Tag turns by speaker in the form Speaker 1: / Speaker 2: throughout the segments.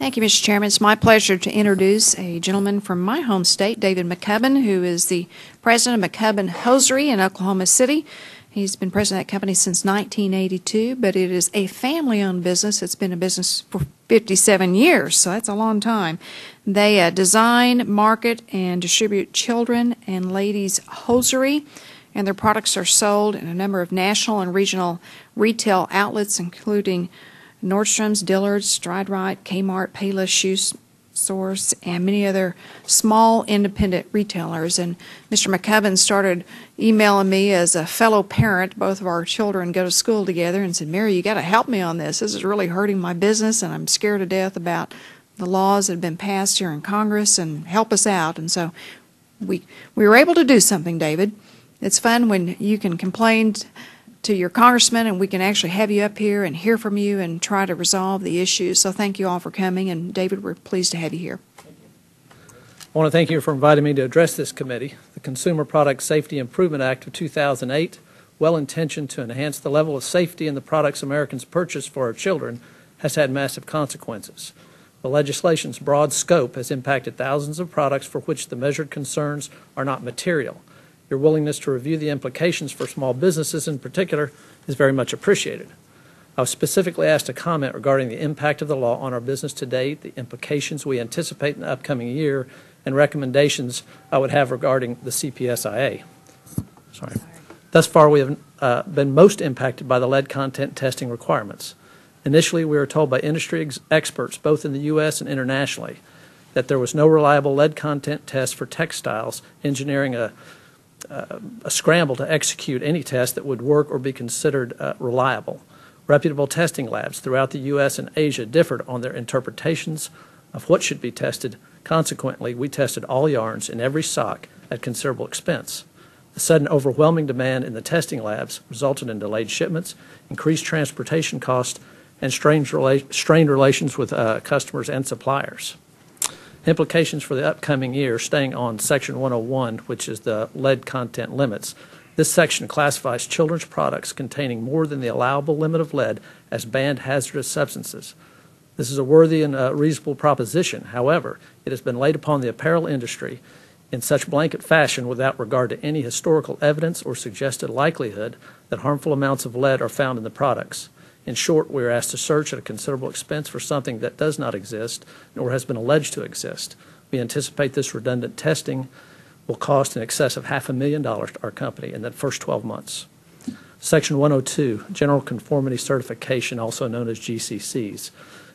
Speaker 1: Thank you, Mr. Chairman. It's my pleasure to introduce a gentleman from my home state, David McCubbin, who is the president of McCubbin Hosiery in Oklahoma City. He's been president of that company since 1982, but it is a family-owned business. It's been a business for 57 years, so that's a long time. They design, market, and distribute children and ladies' hosiery, and their products are sold in a number of national and regional retail outlets, including Nordstrom's, Dillard's, Stride Rite, Kmart, Payless Shoe Stores, and many other small independent retailers. And Mr. McCubbin started emailing me as a fellow parent. Both of our children go to school together, and said, "Mary, you got to help me on this. This is really hurting my business, and I'm scared to death about the laws that have been passed here in Congress, and help us out." And so we were able to do something, David. It's fun when you can complain to your congressman, and we can actually have you up here and hear from you and try to resolve the issues. So thank you all for coming, and David, we're pleased to have you here.
Speaker 2: I want to thank you for inviting me to address this committee. The Consumer Product Safety Improvement Act of 2008, well-intentioned to enhance the level of safety in the products Americans purchase for our children, has had massive consequences. The legislation's broad scope has impacted thousands of products for which the measured concerns are not material. Your willingness to review the implications for small businesses in particular is very much appreciated. I was specifically asked to comment regarding the impact of the law on our business to date, the implications we anticipate in the upcoming year, and recommendations I would have regarding the CPSIA. Thus far, we have been most impacted by the lead content testing requirements. Initially, we were told by industry experts, both in the U.S. and internationally, that there was no reliable lead content test for textiles, engineering a scramble to execute any test that would work or be considered reliable. Reputable testing labs throughout the U.S. and Asia differed on their interpretations of what should be tested. Consequently, we tested all yarns in every sock at considerable expense. The sudden overwhelming demand in the testing labs resulted in delayed shipments, increased transportation costs, and strained relations with customers and suppliers. Implications for the upcoming year, staying on Section 101, which is the lead content limits. This section classifies children's products containing more than the allowable limit of lead as banned hazardous substances. This is a worthy and reasonable proposition. However, it has been laid upon the apparel industry in such blanket fashion without regard to any historical evidence or suggested likelihood that harmful amounts of lead are found in the products. In short, we are asked to search at a considerable expense for something that does not exist nor has been alleged to exist. We anticipate this redundant testing will cost in excess of $500,000 to our company in the first 12 months. Section 102, General Conformity Certification, also known as GCCs.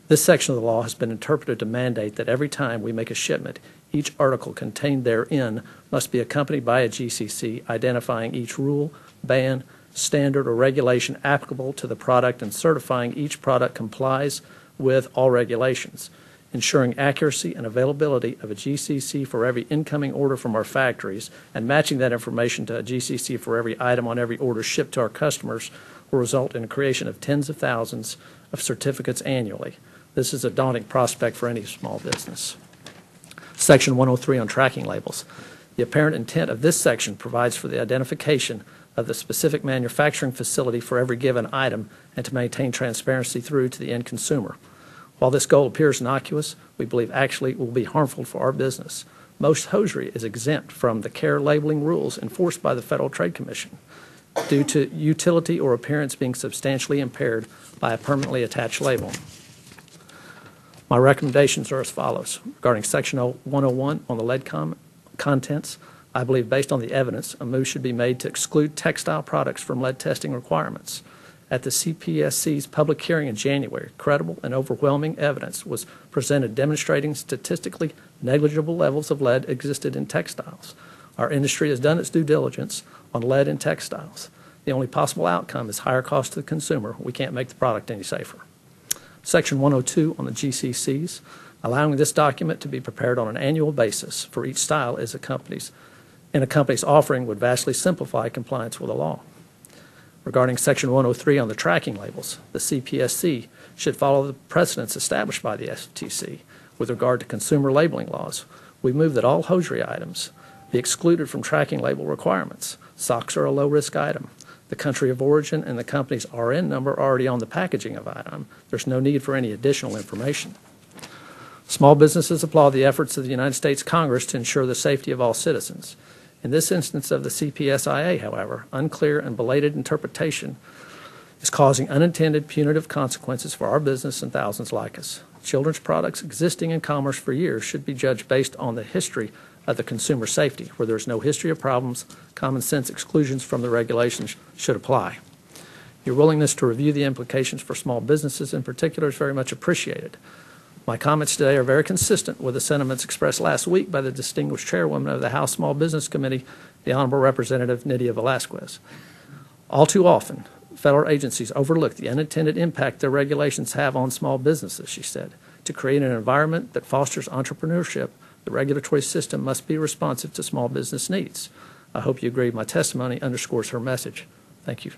Speaker 2: This section of the law has been interpreted to mandate that every time we make a shipment, each article contained therein must be accompanied by a GCC identifying each rule, ban, standard, or regulation applicable to the product and certifying each product complies with all regulations, ensuring accuracy and availability of a GCC for every incoming order from our factories, and matching that information to a GCC for every item on every order shipped to our customers will result in the creation of tens of thousands of certificates annually. This is a daunting prospect for any small business. Section 103 on tracking labels. The apparent intent of this section provides for the identification of the specific manufacturing facility for every given item and to maintain transparency through to the end consumer. While this goal appears innocuous, we believe actually it will be harmful for our business. Most hosiery is exempt from the care labeling rules enforced by the Federal Trade Commission due to utility or appearance being substantially impaired by a permanently attached label. My recommendations are as follows. Regarding Section 101 on the lead contents, I believe based on the evidence, a move should be made to exclude textile products from lead testing requirements. At the CPSC's public hearing in January, credible and overwhelming evidence was presented demonstrating statistically negligible levels of lead existed in textiles. Our industry has done its due diligence on lead in textiles. The only possible outcome is higher cost to the consumer. We can't make the product any safer. Section 102 on the GCCs, allowing this document to be prepared on an annual basis for each style in a company's offering would vastly simplify compliance with the law. Regarding Section 103 on the tracking labels, the CPSC should follow the precedents established by the FTC with regard to consumer labeling laws. We move that all hosiery items be excluded from tracking label requirements. Socks are a low-risk item. The country of origin and the company's RN number are already on the packaging of item. There's no need for any additional information. Small businesses applaud the efforts of the United States Congress to ensure the safety of all citizens. In this instance of the CPSIA, however, unclear and belated interpretation is causing unintended punitive consequences for our business and thousands like us. Children's products existing in commerce for years should be judged based on the history of the consumer safety. Where there is no history of problems, common sense exclusions from the regulations should apply. Your willingness to review the implications for small businesses in particular is very much appreciated. My comments today are very consistent with the sentiments expressed last week by the distinguished chairwoman of the House Small Business Committee, the Honorable Representative Nydia Velazquez. All too often, federal agencies overlook the unintended impact their regulations have on small businesses, she said. To create an environment that fosters entrepreneurship, the regulatory system must be responsive to small business needs. I hope you agree my testimony underscores her message. Thank you.